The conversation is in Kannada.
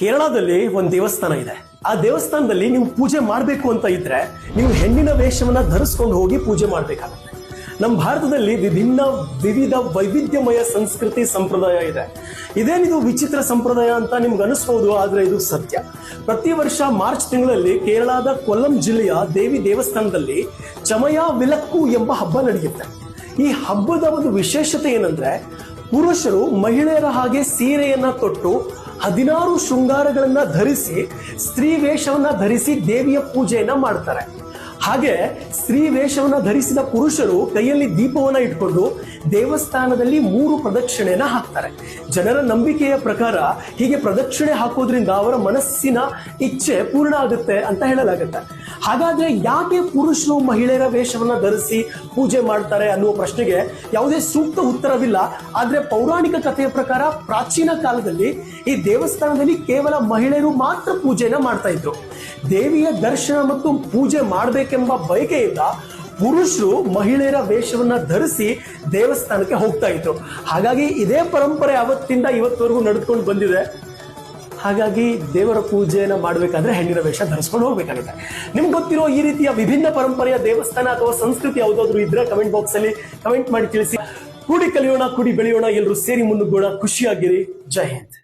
ಕೇರಳದಲ್ಲಿ ಒಂದು ದೇವಸ್ಥಾನ ಇದೆ. ಆ ದೇವಸ್ಥಾನದಲ್ಲಿ ನೀವು ಪೂಜೆ ಮಾಡಬೇಕು ಅಂತ ಇದ್ರೆ ನೀವು ಹೆಣ್ಣಿನ ವೇಷವನ್ನ ಧರಿಸ್ಕೊಂಡು ಹೋಗಿ ಪೂಜೆ ಮಾಡಬೇಕಾಗುತ್ತೆ. ನಮ್ಮ ಭಾರತದಲ್ಲಿ ವಿವಿಧ ವೈವಿಧ್ಯಮಯ ಸಂಸ್ಕೃತಿ ಸಂಪ್ರದಾಯ ಇದೆ. ಇದೇನಿದು ವಿಚಿತ್ರ ಸಂಪ್ರದಾಯ ಅಂತ ನಿಮ್ಗೆ ಅನಿಸ್ಬೋದು, ಆದ್ರೆ ಇದು ಸತ್ಯ. ಪ್ರತಿ ವರ್ಷ ಮಾರ್ಚ್ ತಿಂಗಳಲ್ಲಿ ಕೇರಳದ ಕೊಲ್ಲಂ ಜಿಲ್ಲೆಯ ದೇವಿ ದೇವಸ್ಥಾನದಲ್ಲಿ ಚಮಯ ವಿಲಕ್ಕು ಎಂಬ ಹಬ್ಬ ನಡೆಯುತ್ತೆ. ಈ ಹಬ್ಬದ ಒಂದು ವಿಶೇಷತೆ ಏನಂದ್ರೆ, ಪುರುಷರು ಮಹಿಳೆಯರ ಹಾಗೆ ಸೀರೆಯನ್ನ ತೊಟ್ಟು 16 ಶೃಂಗಾರಗಳನ್ನ ಧರಿಸಿ ಸ್ತ್ರೀ ವೇಷವನ್ನ ಧರಿಸಿ ದೇವಿಯ ಪೂಜೆಯನ್ನ ಮಾಡ್ತಾರೆ. ಹಾಗೆ ಸ್ತ್ರೀ ವೇಷವನ್ನ ಧರಿಸಿದ ಪುರುಷರು ಕೈಯಲ್ಲಿ ದೀಪವನ್ನ ಇಟ್ಕೊಂಡು ದೇವಸ್ಥಾನದಲ್ಲಿ 3 ಪ್ರದಕ್ಷಿಣೆಯನ್ನ ಹಾಕ್ತಾರೆ. ಜನರ ನಂಬಿಕೆಯ ಪ್ರಕಾರ ಹೀಗೆ ಪ್ರದಕ್ಷಿಣೆ ಹಾಕೋದ್ರಿಂದ ಅವರ ಮನಸ್ಸಿನ ಇಚ್ಛೆ ಪೂರ್ಣ ಆಗುತ್ತೆ ಅಂತ ಹೇಳಲಾಗುತ್ತೆ. ಹಾಗಾದ್ರೆ ಯಾಕೆ ಪುರುಷರು ಮಹಿಳೆಯರ ವೇಷವನ್ನ ಧರಿಸಿ ಪೂಜೆ ಮಾಡ್ತಾರೆ ಅನ್ನುವ ಪ್ರಶ್ನೆಗೆ ಯಾವುದೇ ಸೂಕ್ತ ಉತ್ತರವಿಲ್ಲ. ಆದ್ರೆ ಪೌರಾಣಿಕ ಕಥೆಯ ಪ್ರಕಾರ ಪ್ರಾಚೀನ ಕಾಲದಲ್ಲಿ ಈ ದೇವಸ್ಥಾನದಲ್ಲಿ ಕೇವಲ ಮಹಿಳೆಯರು ಮಾತ್ರ ಪೂಜೆನ ಮಾಡ್ತಾ ಇದ್ರು. ದೇವಿಯ ದರ್ಶನ ಮತ್ತು ಪೂಜೆ ಮಾಡಬೇಕೆಂಬ ಬಯಕೆಯಿಂದ ಪುರುಷರು ಮಹಿಳೆಯರ ವೇಷವನ್ನ ಧರಿಸಿ ದೇವಸ್ಥಾನಕ್ಕೆ ಹೋಗ್ತಾ ಇದ್ರು. ಹಾಗಾಗಿ ಇದೇ ಪರಂಪರೆ ಅವತ್ತಿಂದ ಇವತ್ತವರೆಗೂ ನಡೆದುಕೊಂಡು ಬಂದಿದೆ. ಹಾಗಾಗಿ ದೇವರ ಪೂಜೆಯನ್ನ ಮಾಡಬೇಕಾದ್ರೆ ಹೆಣ್ಣಿನ ವೇಷ ಧರಿಸ್ಕೊಂಡು ಹೋಗ್ಬೇಕಾಗುತ್ತೆ. ನಿಮ್ಗೆ ಗೊತ್ತಿರೋ ಈ ರೀತಿಯ ವಿಭಿನ್ನ ಪರಂಪರೆಯ ದೇವಸ್ಥಾನ ಅಥವಾ ಸಂಸ್ಕೃತಿ ಯಾವುದಾದ್ರೂ ಇದ್ರೆ ಕಮೆಂಟ್ ಬಾಕ್ಸ್ ಅಲ್ಲಿ ಕಮೆಂಟ್ ಮಾಡಿ ತಿಳಿಸಿ. ಕೂಡಿ ಕಲಿಯೋಣ, ಕೂಡಿ ಬೆಳೆಯೋಣ, ಎಲ್ಲರೂ ಸೇರಿ ಮುನ್ನುಗ್ಗೋಣ, ಖುಷಿಯಾಗಿರಿ. ಜೈ ಹಿಂದ್.